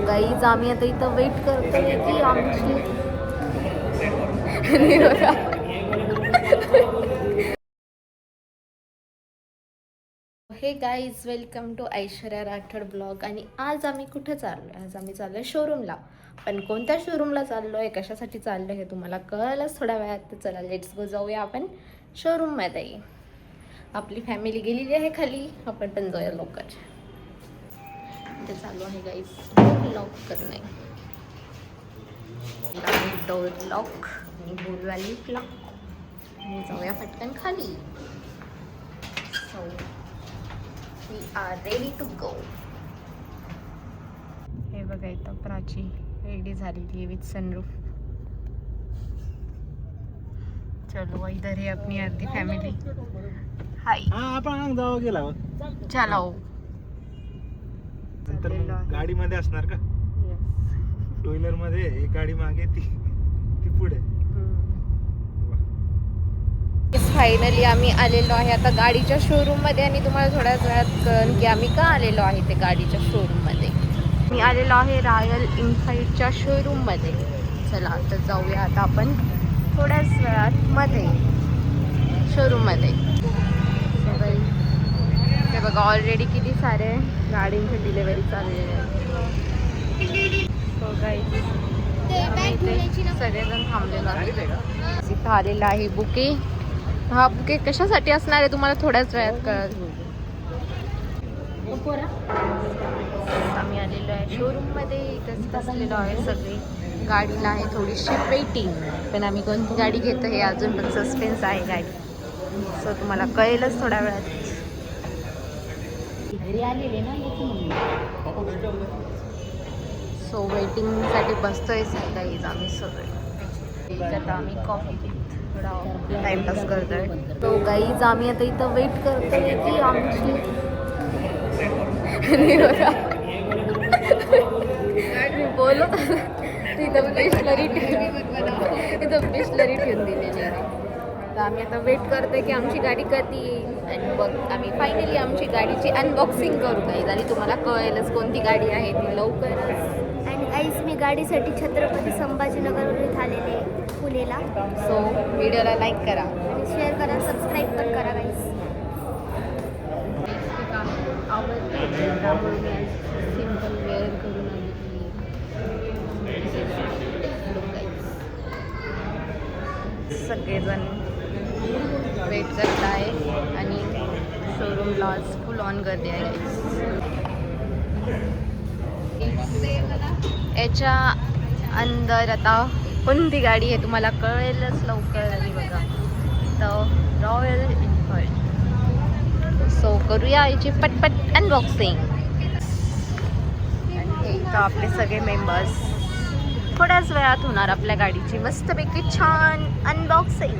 Guys आम्ही आता इथं वेट करतोय की आमची हे guys welcome to Aishwarya Rathod blog. आणि आज आम्ही कुठे चाललो आहे? आज आम्ही चाललो आहे शोरूमला. पण कोणत्या शोरूमला चाललो आहे, कशासाठी चाललो आहे हे तुम्हाला कळलंच थोड्या वेळात. तर चला लेट्स गो, जाऊया आपण शोरूममध्ये. आपली फॅमिली गेलेली आहे खाली, आपण पण जाऊया लवकर. इथे चालू आहे गाईज डोर लॉक करणे. डोर लॉक आणि बोलवा लिफ्टला आणि जाऊया पटकन खाली. So we are ready to go. हे बघा इथं प्राची रेडी झालेली आहे विथ सनरूफ. चलो इधर है अपनी अर्धी फॅमिली. हाय आपण जाऊ गेला चलो. गाडी मध्ये असणार का? टू व्हीलर मध्ये एक गाडी मागे ती पुढे. फायनली आम्ही आलेलो आहे आता गाडीच्या शोरूम मध्ये. आणि तुम्हाला थोड्याच वेळात कळेल की आम्ही का आलेलो आहे ते गाडीच्या शोरूम मध्ये. मी आलेलो आहे रॉयल एनफील्डच्या शोरूम मध्ये. चला आता जाऊया आता आपण थोड्याच वेळात मध्ये शोरूम मध्ये. ते बघा ऑलरेडी किती सारे गाडींची डिलिव्हरी चाललेली आहे. सगळेजण थांबलेलो आहे. इथं आलेला आहे बुके. हा बुके कशासाठी असणार आहे तुम्हाला थोड्याच वेळात कळेल. आम्ही आलेलो आहे शोरूम मध्ये. इथंच बसलेलो आहे सगळे. गाडीला आहे थोडीशी वेटिंग, पण आम्ही कोणती गाडी घेतो हे अजून पण सस्पेन्स आहे गाडी. सो तुम्हाला कळेलच थोड्या वेळात. सो वेटिंगसाठी बसतोय गाईज आम्ही सगळे. आता आम्ही कॉफी पीत थोडा टाइमपास करतोय. तो गाईज आम्ही आता इथं वेट करतोय की आमची बोलत तिथं बिस्लरी ठेवून दिलेली आहे. तर आम्ही आता वेट करतोय की आमची गाडी कधी येईल. आणि बघ आम्ही फायनली आमची गाडीची अनबॉक्सिंग करू गाईज. आणि तुम्हाला कळेलच कोणती गाडी आहे ती लवकरच. आणि गाईस मी गाडीसाठी छत्रपती संभाजीनगरवरून आलेले पुणेला. सो व्हिडिओला लाईक करा आणि शेअर करा, सबस्क्राईब पण करा गाईस. त्यामुळे मी सिम्पल वेअर करून आली. सगळेजण वेट करत आहे आणि शोरूमला फुल ऑन गर्दी आहे. याच्या अंदर आता कोणती गाडी आहे तुम्हाला कळेलच लवकर. आणि बघा तर रॉयल एनफील्ड. सो करूया याची पटपट अनबॉक्सिंग. आणि हे इथं आपले सगळे मेंबर्स. थोड्याच वेळात होणार आपल्या गाडीची मस्तपैकी छान अनबॉक्सिंग.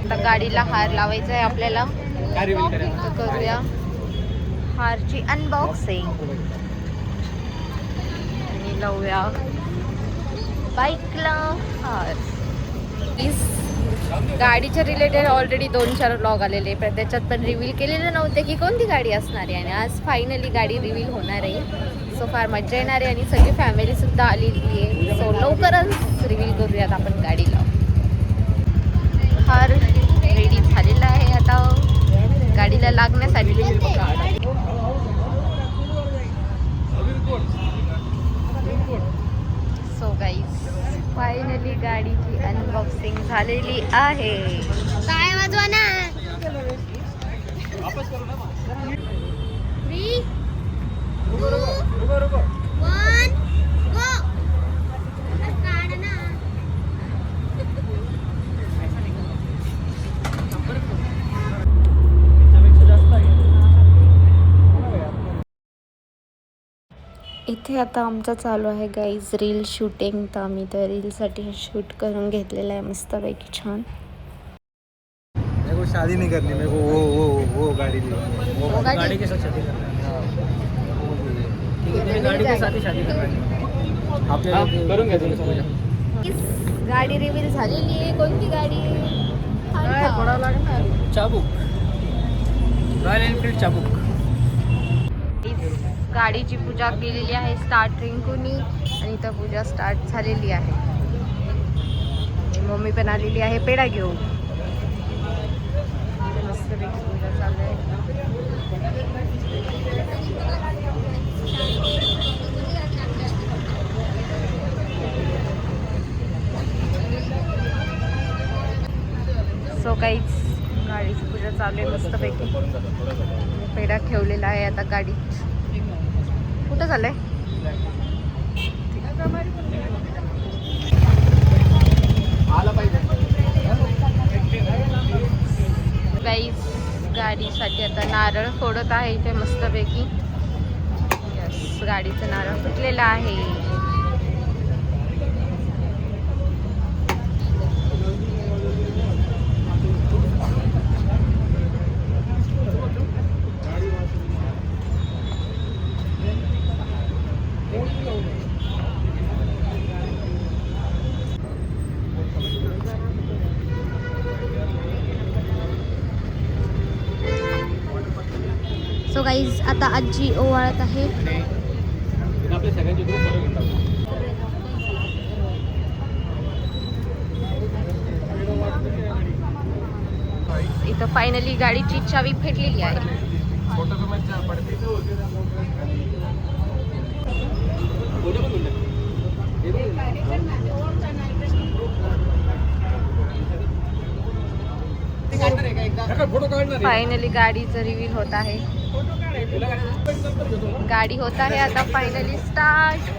आता गाडीला हार लावायचा आहे आपल्याला. तर करूया हारची अनबॉक्सिंग आणि लावूया बाईकला हार. गाडीच्या रिलेटेड ऑलरेडी 2-4 व्लॉग आलेले, पण त्याच्यात पण रिव्हील केलेलं नव्हते की कोणती गाडी असणार आहे. आणि आज फायनली गाडी रिव्हील होणार आहे. सो फार मजा येणार आहे. आणि सगळी फॅमिली सुद्धा आलेली आहे. सो लवकरच रिव्हील करूयात आपण गाडीला. हार रेडी झालेला आहे आता गाडीला लागण्यासाठी. सो गाईज फायनली गाडीची अनबॉक्सिंग झालेली आहे. काय वाजवा ना. 3, 2, 1 गो. इथे आता आमचं चालू आहे गाईज रील शूटिंग. तर आम्ही त्या रीलसाठी शूट करून घेतलेलं आहे मस्तपैकी छान. मेरे को शादी नहीं करनी, मेरे को वो गाड़ी ली. वो गाड़ी के साथ शादी करनी. गाड़ी के साथ ही शादी करनी. आपल्याला करून घ्या तुम्ही समजा. गाडी रिव्हील झालेली आहे. कोणती गाडी? चाबुक, रॉयल एनफील्ड चाबुक. गाडीची पूजा केलेली आहे स्टार्ट रिंकूनी आणि इथं पूजा स्टार्ट झालेली आहे. मम्मी पण आलेली आहे पेढा घेऊन. मस्तपैकी पूजा चालू आहे. सो काहीच गाडीची पूजा चालू आहे मस्तपैकी. पेढा ठेवलेला आहे आता गाडीत. कुठं चाललंय? गाईज गाडीसाठी आता नारळ फोडत आहे इथे मस्तपैकी. यस, गाडीचं नारळ फुटलेलं आहे. सो गाईज आता आजी ओवाळत आहे. इथं फायनली गाडीची चावी फेटलेली आहे. फायनली गाडीचं रिव्हील होत आहे. गाडी होत आहे आता फायनली स्टार्ट.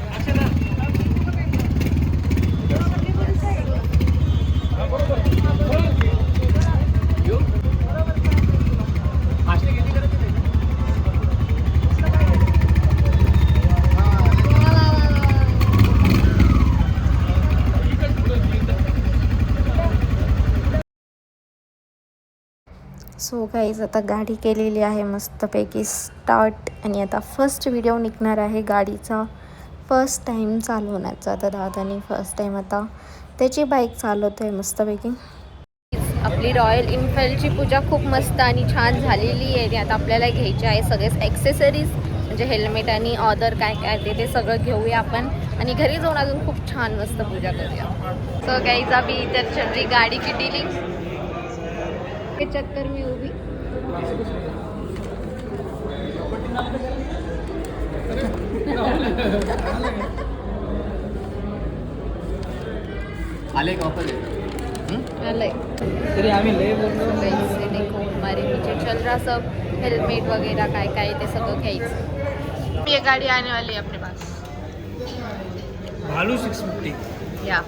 सो गाईज आता गाडी केलेली आहे मस्तपैकी स्टार्ट आणि आता फर्स्ट व्हिडिओ निघणार आहे गाडीचा फर्स्ट टाईम चालवण्याचा. तर दादानी फर्स्ट टाईम आता त्याची बाईक चालवतोय मस्तपैकी. आपली रॉयल इनफिल्डची पूजा खूप मस्त आणि छान झालेली आहे. आणि आता आपल्याला घ्यायची आहे सगळेच ॲक्सेसरीज म्हणजे हेल्मेट आणि ऑदर काय काय ते सगळं घेऊया आपण आणि घरी जाऊन अजून खूप छान मस्त पूजा करूया. सो गाईज अभी इधर चल रही गाड़ी की डीलिंग के चक्कर में उभी आले का वापस तरी आम्ही देखो हमारे पीछे चल रहा सब हेलमेट वगैरह काय काय ते सगळं घ्यायचं. ये गाड़ी आने वाली है अपने पास भालू 650 या.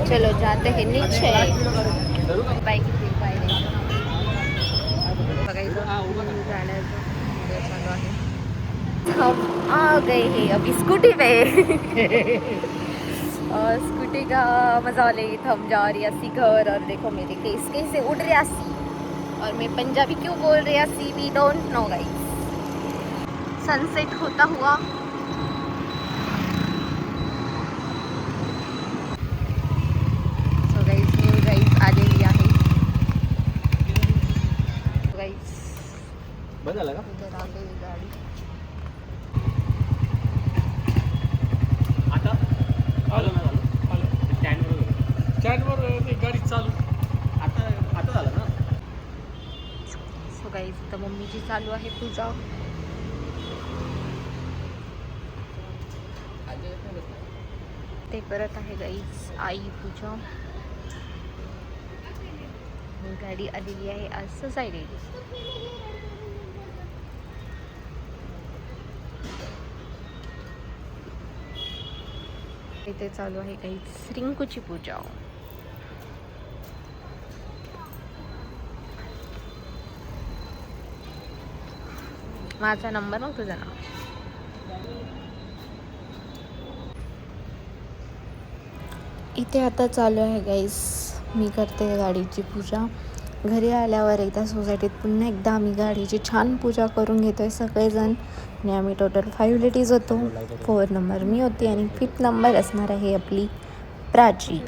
चलो जाते हैं नीचे. बाईक हम आ गए हैं अभी स्कूटी पे. और स्कूटी का मजा ले थम जा रही सी घर. और देखो मेरे केस कैसे उड़ रहा सी. और मैं पंजाबी क्यों बोल रहा सी we don't know guys. Sunset होता हुआ आलेली आहे. बंद झाला का? इधर आ गई गाड़ी. आता आलो ना स्टँडवर गाडी चालू आता झालं ना. सो गाईज इथं मम्मीची चालू आहे पूजा. ते करत आहे गाईज आई पूजा. गाडी आलेली आहे आज सोसायटी. इथे चालू आहे काही रिंकूची पूजा. माझा नंबर मग तुझा नाव. इथे आता चालू आहे गाईस मी करते गाडीची पूजा. घरी आल्यावर एकदा सोसायटीत पुन्हा एकदा आम्ही गाडीची छान पूजा करून घेतो आहे सगळेजण. आणि आम्ही टोटल 5 लेडीज होतो. 4 नंबर मी होती आणि 5th नंबर असणार आहे आपली प्राची.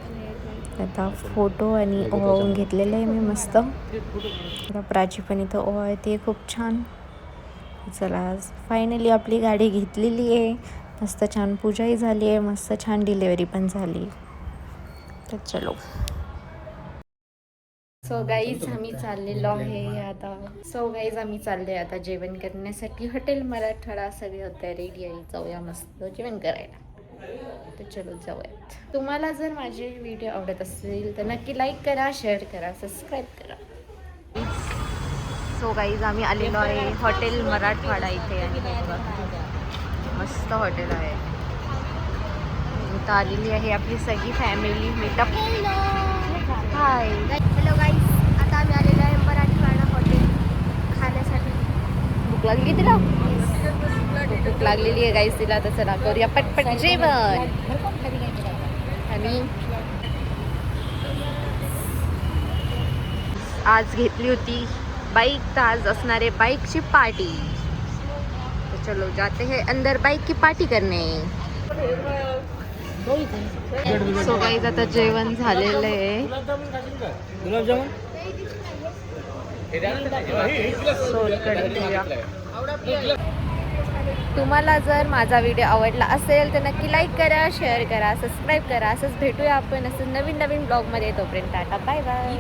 आता फोटो आणि ओवाळून घेतलेलं आहे मी मस्त. आता प्राची पण इथं ओवाळते खूप छान. चला फायनली आपली गाडी घेतलेली आहे. मस्त छान पूजाही झाली आहे, मस्त छान डिलेवरी पण झाली. तर चलो. सो गाईज आम्ही चाललेलो आहे आता जेवण करण्यासाठी हॉटेल मराठवाडा. सगळे होते रेडी आहे, जाऊया मस्त जेवण करायला. तर चलो जाऊयात. तुम्हाला जर माझे व्हिडिओ आवडत असेल तर नक्की लाईक करा, शेअर करा, सबस्क्राईब करा. सो गाईज आम्ही आलेलो आहे हॉटेल मराठवाडा इथे आणि हे बघा, मस्त हॉटेल आहे. इथं आलेली आहे आपली सगळी फॅमिली मीटअप. हाय हॅलो गाईस, आता आम्ही आलेलो आहे मराठवाडा हॉटेल खाण्यासाठी. भूक लागली तिला, भूक लागलेली आहे गाईस तिला. तर चला करूया पटपट जेवण. आणि आज घेतली होती बाईक, तर आज असणार आहे बाईकची पार्टी. तो चलो जाते हैं अंदर बाईक की पार्टी करने. सो गाईज आता जेवण झालेलं आहे. गुलाबजामुन सो इकडे घेऊया. तुम्हाला जर माझा व्हिडिओ आवडला असेल तर नक्की लाईक करा, शेअर करा, सबस्क्राईब करा. असंच भेटूया आपण असं नवीन ब्लॉगमध्ये. तोपर्यंत टाटा, बाय बाय.